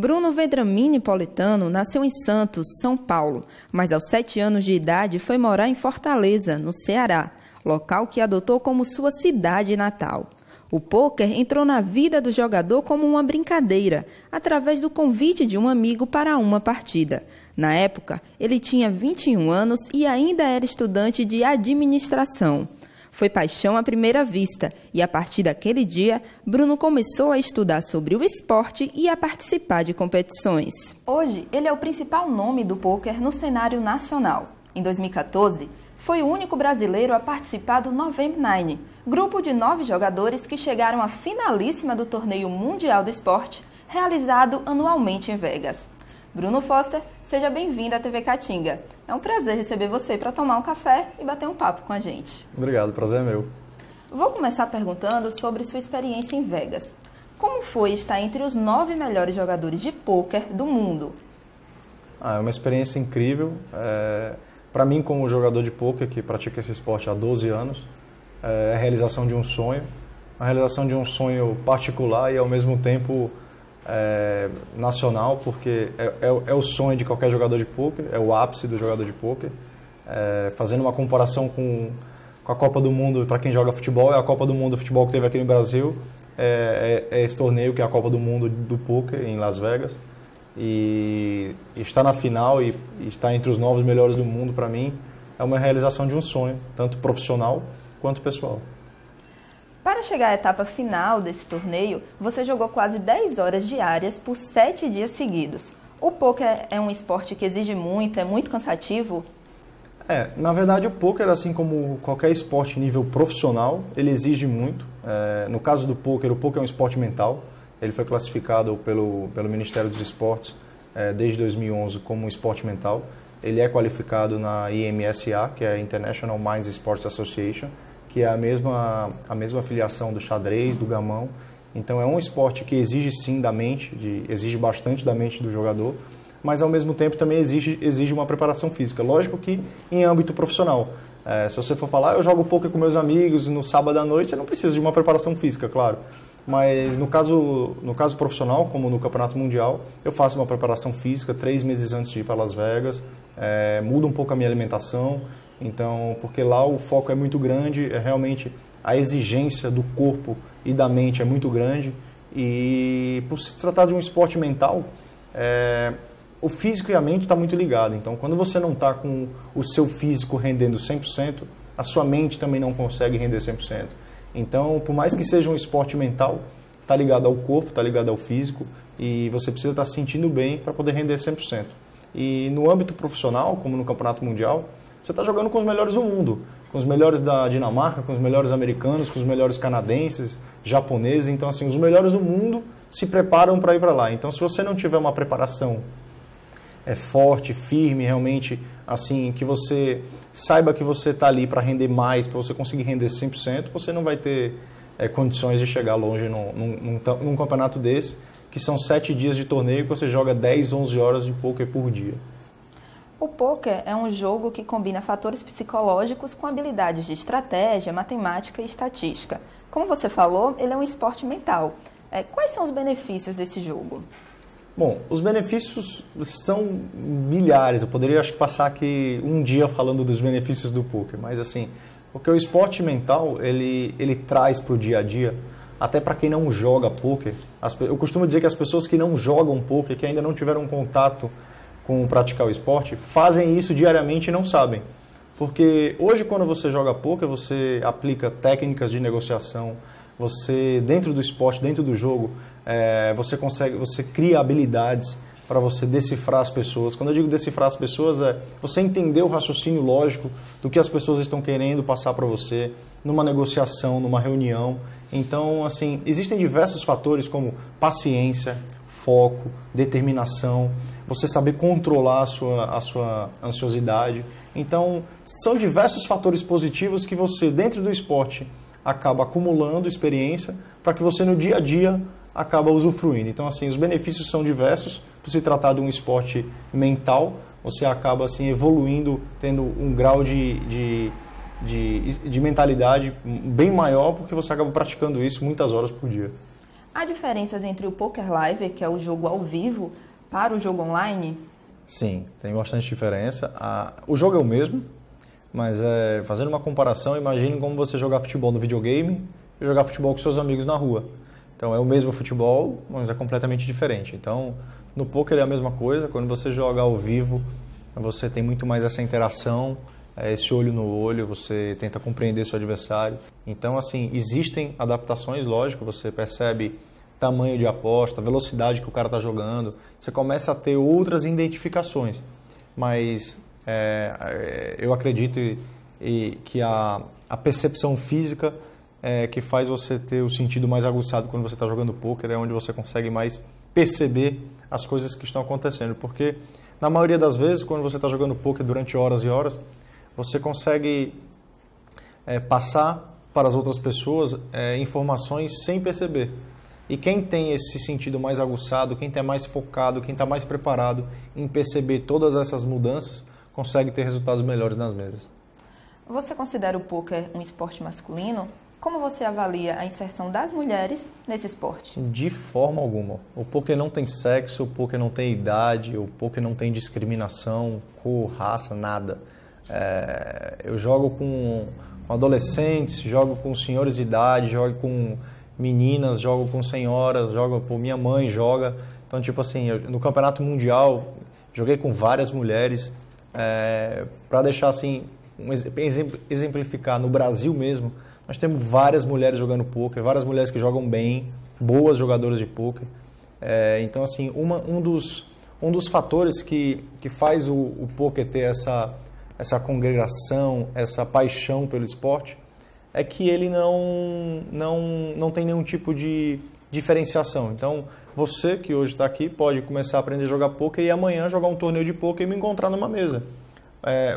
Bruno Vedramini Politano nasceu em Santos, São Paulo, mas aos 7 anos de idade foi morar em Fortaleza, no Ceará, local que adotou como sua cidade natal. O pôquer entrou na vida do jogador como uma brincadeira, através do convite de um amigo para uma partida. Na época, ele tinha 21 anos e ainda era estudante de administração. Foi paixão à primeira vista e, a partir daquele dia, Bruno começou a estudar sobre o esporte e a participar de competições. Hoje, ele é o principal nome do pôquer no cenário nacional. Em 2014, foi o único brasileiro a participar do November 9, grupo de 9 jogadores que chegaram à finalíssima do Torneio Mundial do Esporte, realizado anualmente em Vegas. Bruno Foster, seja bem-vindo à TV Caatinga. É um prazer receber você para tomar um café e bater um papo com a gente. Obrigado, o prazer é meu. Vou começar perguntando sobre sua experiência em Vegas. Como foi estar entre os 9 melhores jogadores de pôquer do mundo? É uma experiência incrível. Para mim, como jogador de pôquer que pratica esse esporte há 12 anos, é a realização de um sonho. A realização de um sonho particular e, ao mesmo tempo, nacional, porque é o sonho de qualquer jogador de pôquer, é o ápice do jogador de pôquer. Fazendo uma comparação com a Copa do Mundo, para quem joga futebol, é a Copa do Mundo do futebol que teve aqui no Brasil, é esse torneio que é a Copa do Mundo do pôquer em Las Vegas. E estar na final e estar entre os 9 melhores do mundo, para mim, é uma realização de um sonho, tanto profissional quanto pessoal. Para chegar à etapa final desse torneio, você jogou quase 10 horas diárias por 7 dias seguidos. O pôquer é um esporte que exige muito, é muito cansativo? Na verdade, o pôquer, assim como qualquer esporte nível profissional, ele exige muito. No caso do pôquer, o pôquer é um esporte mental. Ele foi classificado pelo Ministério dos Esportes desde 2011 como um esporte mental. Ele é qualificado na IMSA, que é a International Minds Sports Association, que é a mesma filiação do xadrez, do gamão. Então é um esporte que exige sim da mente, exige bastante da mente do jogador, mas ao mesmo tempo também exige uma preparação física. Lógico que em âmbito profissional. Se você for falar, eu jogo pôquer com meus amigos no sábado à noite, eu não preciso de uma preparação física, claro. Mas no caso profissional, como no Campeonato Mundial, eu faço uma preparação física 3 meses antes de ir para Las Vegas, mudo um pouco a minha alimentação, então, porque lá o foco é muito grande, realmente a exigência do corpo e da mente é muito grande, e por se tratar de um esporte mental, o físico e a mente estão muito ligados. Então, quando você não está com o seu físico rendendo 100%, a sua mente também não consegue render 100%. Então, por mais que seja um esporte mental, está ligado ao corpo, está ligado ao físico, e você precisa estar se sentindo bem para poder render 100%. E no âmbito profissional, como no Campeonato Mundial, você está jogando com os melhores do mundo, com os melhores da Dinamarca, com os melhores americanos, com os melhores canadenses, japoneses. Então, assim, os melhores do mundo se preparam para ir para lá. Então, se você não tiver uma preparação forte, firme, realmente, assim, que você saiba que você está ali para render mais, para você conseguir render 100%, você não vai ter condições de chegar longe num campeonato desse, que são 7 dias de torneio, que você joga 10, 11 horas de pôquer por dia. O pôquer é um jogo que combina fatores psicológicos com habilidades de estratégia, matemática e estatística. Como você falou, ele é um esporte mental. Quais são os benefícios desse jogo? Bom, os benefícios são milhares. Eu poderia, acho que, passar aqui um dia falando dos benefícios do pôquer, mas assim, porque o esporte mental, ele traz para o dia a dia, até para quem não joga pôquer. Eu costumo dizer que as pessoas que não jogam pôquer, que ainda não tiveram contato com praticar o esporte, fazem isso diariamente e não sabem. Porque hoje, quando você joga pôquer, você aplica técnicas de negociação, você, dentro do esporte, dentro do jogo, você cria habilidades para você decifrar as pessoas. Quando eu digo decifrar as pessoas, você entender o raciocínio lógico do que as pessoas estão querendo passar para você numa negociação, numa reunião. Então, assim, existem diversos fatores como paciência, foco, determinação, você saber controlar a sua ansiosidade. Então, são diversos fatores positivos que você, dentro do esporte, acaba acumulando experiência para que você, no dia a dia, acaba usufruindo. Então, assim, os benefícios são diversos. Por se tratar de um esporte mental, você acaba, assim, evoluindo, tendo um grau de mentalidade bem maior, porque você acaba praticando isso muitas horas por dia. Há diferenças entre o Poker Live, que é o jogo ao vivo, para o jogo online? Sim, tem bastante diferença. O jogo é o mesmo, mas fazendo uma comparação, imagine como você jogar futebol no videogame e jogar futebol com seus amigos na rua. Então é o mesmo futebol, mas é completamente diferente. Então no poker é a mesma coisa, quando você joga ao vivo, você tem muito mais essa interação, esse olho no olho, você tenta compreender seu adversário. Então assim, existem adaptações, lógico, você percebe tamanho de aposta, velocidade que o cara está jogando, você começa a ter outras identificações, mas eu acredito que a percepção física que faz você ter o sentido mais aguçado quando você está jogando poker, é onde você consegue mais perceber as coisas que estão acontecendo, porque na maioria das vezes, quando você está jogando poker durante horas e horas, você consegue passar para as outras pessoas informações sem perceber. E quem tem esse sentido mais aguçado, quem está mais focado, quem está mais preparado em perceber todas essas mudanças, consegue ter resultados melhores nas mesas. Você considera o poker um esporte masculino? Como você avalia a inserção das mulheres nesse esporte? De forma alguma. O poker não tem sexo, o poker não tem idade, o poker não tem discriminação, cor, raça, nada. Eu jogo com adolescentes, jogo com senhores de idade, jogo com meninas, jogo com senhoras, minha mãe joga. Então, tipo assim, no campeonato mundial, joguei com várias mulheres. Para deixar assim, exemplificar, no Brasil mesmo, nós temos várias mulheres jogando poker, várias mulheres que jogam bem, boas jogadoras de poker. Então, assim, um dos fatores que faz o poker ter essa congregação, essa paixão pelo esporte, é que ele não tem nenhum tipo de diferenciação. Então, você que hoje está aqui pode começar a aprender a jogar poker e amanhã jogar um torneio de poker e me encontrar numa mesa.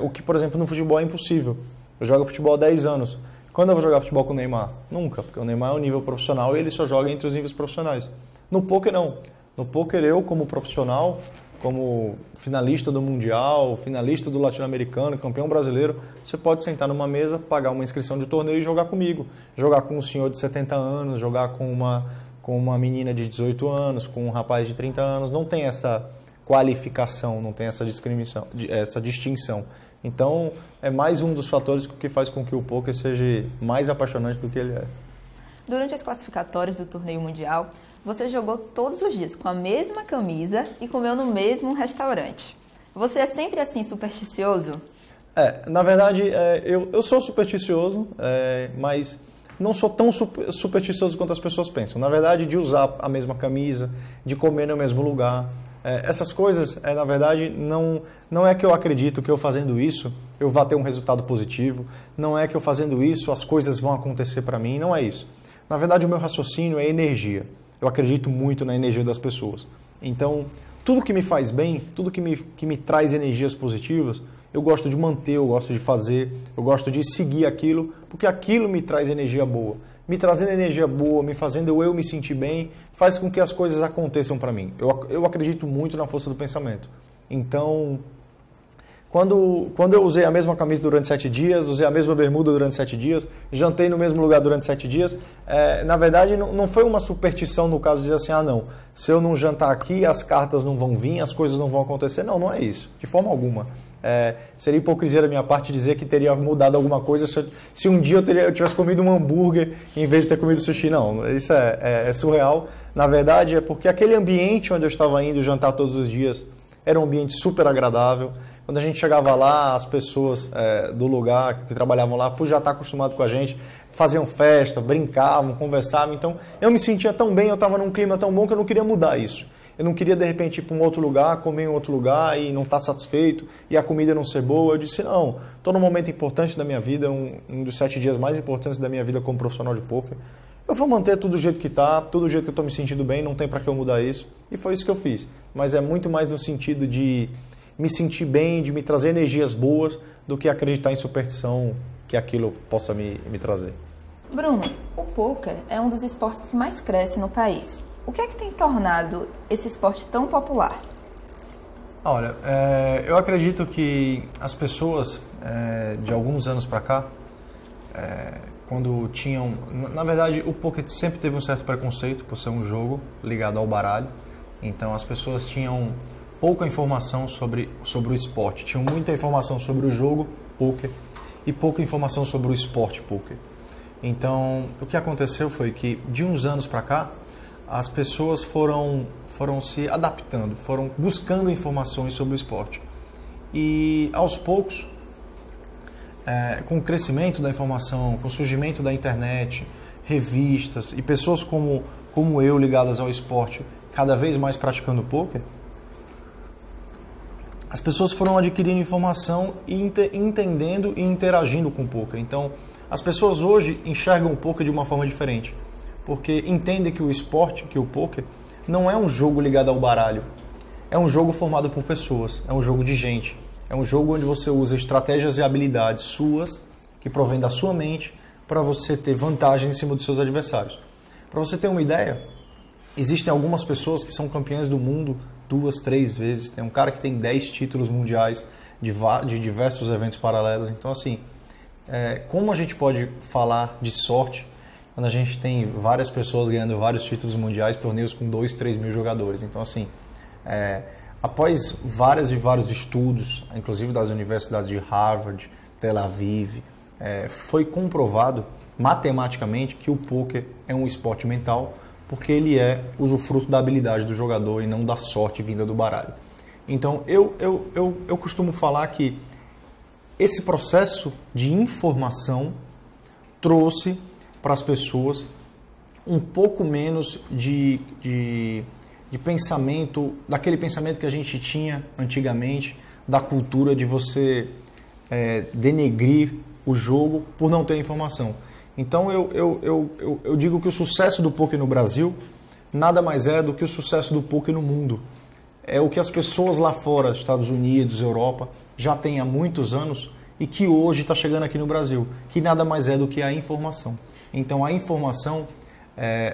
O que, por exemplo, no futebol é impossível. Eu jogo futebol há 10 anos. Quando eu vou jogar futebol com o Neymar? Nunca, porque o Neymar é um nível profissional e ele só joga entre os níveis profissionais. No poker, não. No poker, eu, como profissional, como finalista do Mundial, finalista do Latino-Americano, campeão brasileiro, você pode sentar numa mesa, pagar uma inscrição de torneio e jogar comigo. Jogar com um senhor de 70 anos, jogar com uma menina de 18 anos, com um rapaz de 30 anos. Não tem essa qualificação, não tem essa distinção. Então, é mais um dos fatores que faz com que o poker seja mais apaixonante do que ele é. Durante as classificatórias do torneio mundial, você jogou todos os dias com a mesma camisa e comeu no mesmo restaurante. Você é sempre assim supersticioso? Na verdade, eu sou supersticioso, mas não sou tão supersticioso quanto as pessoas pensam. Na verdade, de usar a mesma camisa, de comer no mesmo lugar, essas coisas, na verdade, não é que eu acredito que eu fazendo isso, eu vá ter um resultado positivo, não é que eu fazendo isso, as coisas vão acontecer para mim, não é isso. Na verdade, o meu raciocínio é energia. Eu acredito muito na energia das pessoas. Então, tudo que me faz bem, tudo que me traz energias positivas, eu gosto de manter, eu gosto de fazer, eu gosto de seguir aquilo, porque aquilo me traz energia boa. Me trazendo energia boa, me fazendo eu me sentir bem, faz com que as coisas aconteçam para mim. Eu acredito muito na força do pensamento. Então, quando eu usei a mesma camisa durante 7 dias, usei a mesma bermuda durante 7 dias, jantei no mesmo lugar durante 7 dias, na verdade não foi uma superstição no caso de dizer assim, não, se eu não jantar aqui, as cartas não vão vir, as coisas não vão acontecer. Não é isso, de forma alguma. Seria hipocrisia da minha parte dizer que teria mudado alguma coisa se um dia eu tivesse comido um hambúrguer em vez de ter comido sushi. Não, isso é surreal. Na verdade, é porque aquele ambiente onde eu estava indo jantar todos os dias era um ambiente super agradável. Quando a gente chegava lá, as pessoas do lugar que trabalhavam lá, por já estar acostumado com a gente, faziam festa, brincavam, conversavam. Então, eu me sentia tão bem, eu estava num clima tão bom que eu não queria mudar isso. Eu não queria, de repente, ir para um outro lugar, comer em outro lugar e não estar satisfeito e a comida não ser boa. Eu disse, não, estou num momento importante da minha vida, um dos 7 dias mais importantes da minha vida como profissional de poker. Eu vou manter tudo do jeito que está, tudo do jeito que eu estou me sentindo bem, não tem para que eu mudar isso. E foi isso que eu fiz. Mas é muito mais no sentido de me sentir bem, de me trazer energias boas, do que acreditar em superstição que aquilo possa me trazer. Bruno, o poker é um dos esportes que mais cresce no país. O que é que tem tornado esse esporte tão popular? Olha, eu acredito que as pessoas, de alguns anos para cá, quando tinham... Na verdade, o poker sempre teve um certo preconceito por ser um jogo ligado ao baralho. Então, as pessoas tinham pouca informação sobre o esporte. Tinham muita informação sobre o jogo poker e pouca informação sobre o esporte poker. Então, o que aconteceu foi que, de uns anos para cá, as pessoas foram se adaptando, foram buscando informações sobre o esporte. E, aos poucos, com o crescimento da informação, com o surgimento da internet, revistas e pessoas como eu ligadas ao esporte, cada vez mais praticando poker, as pessoas foram adquirindo informação e entendendo e interagindo com o poker. Então, as pessoas hoje enxergam o poker de uma forma diferente, porque entendem que o esporte, que o poker, não é um jogo ligado ao baralho, é um jogo formado por pessoas, é um jogo de gente. É um jogo onde você usa estratégias e habilidades suas, que provém da sua mente, para você ter vantagem em cima dos seus adversários. Para você ter uma ideia, existem algumas pessoas que são campeãs do mundo 2, 3 vezes. Tem um cara que tem 10 títulos mundiais de diversos eventos paralelos. Então, assim, como a gente pode falar de sorte quando a gente tem várias pessoas ganhando vários títulos mundiais, torneios com 2, 3 mil jogadores? Então, assim... após vários estudos, inclusive das universidades de Harvard, Tel Aviv, foi comprovado matematicamente que o poker é um esporte mental, porque ele é usufruto da habilidade do jogador e não da sorte vinda do baralho. Então, eu costumo falar que esse processo de informação trouxe para as pessoas um pouco menos de pensamento, daquele pensamento que a gente tinha antigamente, da cultura de você denegrir o jogo por não ter informação. Então eu digo que o sucesso do poker no Brasil nada mais é do que o sucesso do poker no mundo. É o que as pessoas lá fora, Estados Unidos, Europa, já têm há muitos anos e que hoje está chegando aqui no Brasil, que nada mais é do que a informação. Então a informação...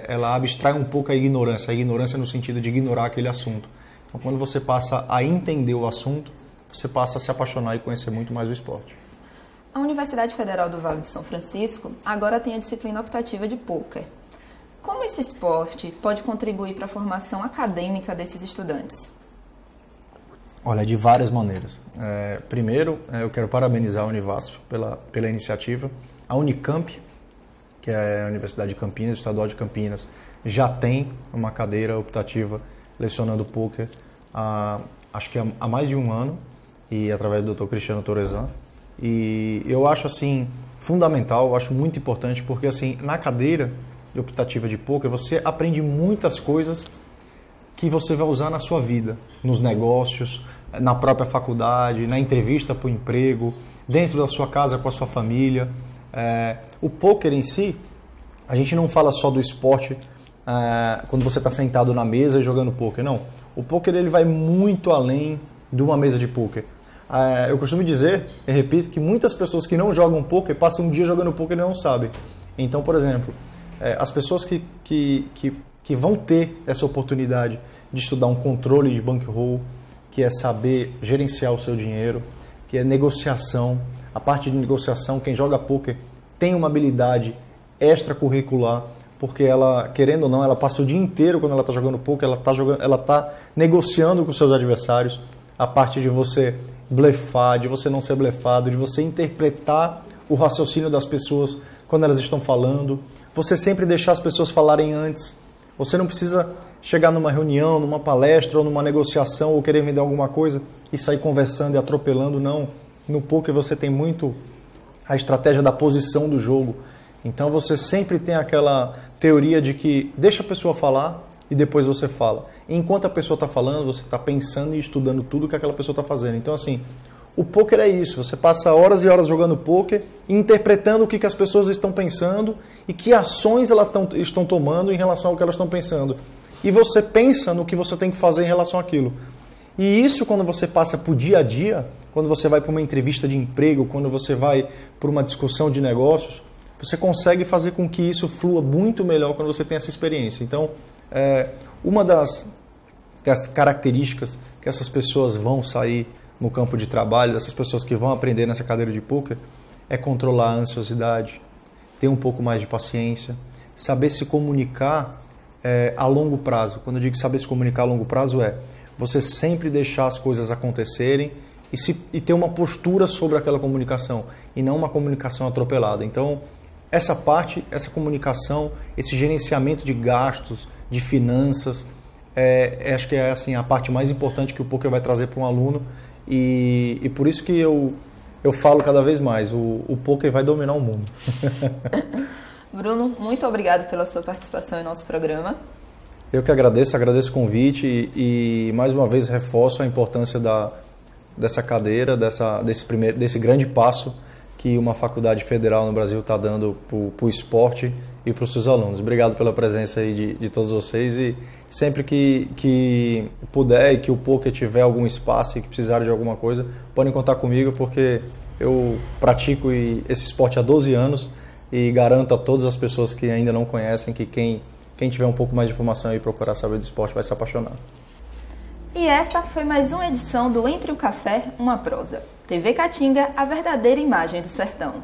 ela abstrai um pouco a ignorância no sentido de ignorar aquele assunto. Então, quando você passa a entender o assunto, você passa a se apaixonar e conhecer muito mais o esporte. A Universidade Federal do Vale do São Francisco agora tem a disciplina optativa de pôquer. Como esse esporte pode contribuir para a formação acadêmica desses estudantes? Olha, de várias maneiras. Primeiro, eu quero parabenizar a Univasf pela iniciativa. A Unicamp, que é a Universidade de Campinas, Estadual de Campinas, já tem uma cadeira optativa lecionando pôquer acho que há mais de um ano, e através do Dr. Cristiano Torezan. E eu acho assim fundamental, eu acho muito importante, porque assim, na cadeira optativa de pôquer você aprende muitas coisas que você vai usar na sua vida, nos negócios, na própria faculdade, na entrevista para o emprego, dentro da sua casa com a sua família. O pôquer em si, a gente não fala só do esporte quando você está sentado na mesa e jogando pôquer, não. O pôquer ele vai muito além de uma mesa de pôquer. Eu costumo dizer, e repito, que muitas pessoas que não jogam pôquer passam um dia jogando pôquer e não sabem. Então, por exemplo, as pessoas que vão ter essa oportunidade de estudar um controle de bankroll, que é saber gerenciar o seu dinheiro, que é negociação. A parte de negociação, quem joga pôquer tem uma habilidade extracurricular, porque ela, querendo ou não, ela passa o dia inteiro quando ela está jogando pôquer, ela tá negociando com seus adversários. A parte de você blefar, de você não ser blefado, de você interpretar o raciocínio das pessoas quando elas estão falando. Você sempre deixar as pessoas falarem antes. Você não precisa chegar numa reunião, numa palestra ou numa negociação ou querer vender alguma coisa e sair conversando e atropelando, não. No pôquer você tem muito a estratégia da posição do jogo. Então você sempre tem aquela teoria de que deixa a pessoa falar e depois você fala. E enquanto a pessoa está falando, você está pensando e estudando tudo que aquela pessoa está fazendo. Então assim, o pôquer é isso. Você passa horas e horas jogando pôquer, interpretando o que as pessoas estão pensando e que ações elas estão tomando em relação ao que elas estão pensando. E você pensa no que você tem que fazer em relação àquilo. E isso, quando você passa para o dia a dia, quando você vai para uma entrevista de emprego, quando você vai para uma discussão de negócios, você consegue fazer com que isso flua muito melhor quando você tem essa experiência. Então, uma das características que essas pessoas vão sair no campo de trabalho, dessas pessoas que vão aprender nessa cadeira de pôquer, é controlar a ansiosidade, ter um pouco mais de paciência, saber se comunicar a longo prazo. Quando eu digo saber se comunicar a longo prazo você sempre deixar as coisas acontecerem e ter uma postura sobre aquela comunicação e não uma comunicação atropelada. Então, essa parte, essa comunicação, esse gerenciamento de gastos, de finanças, acho que é assim, a parte mais importante que o poker vai trazer para um aluno e por isso que eu falo cada vez mais, o poker vai dominar o mundo. Bruno, muito obrigado pela sua participação em nosso programa. Eu que agradeço o convite e mais uma vez reforço a importância dessa cadeira, desse grande passo que uma faculdade federal no Brasil está dando para o esporte e para os seus alunos. Obrigado pela presença aí de todos vocês e sempre que puder e que o poker tiver algum espaço e que precisar de alguma coisa, podem contar comigo porque eu pratico esse esporte há 12 anos e garanto a todas as pessoas que ainda não conhecem que quem tiver um pouco mais de informação e procurar saber do esporte vai se apaixonar. E essa foi mais uma edição do Entre o Café, uma Prosa. TV Caatinga, a verdadeira imagem do sertão.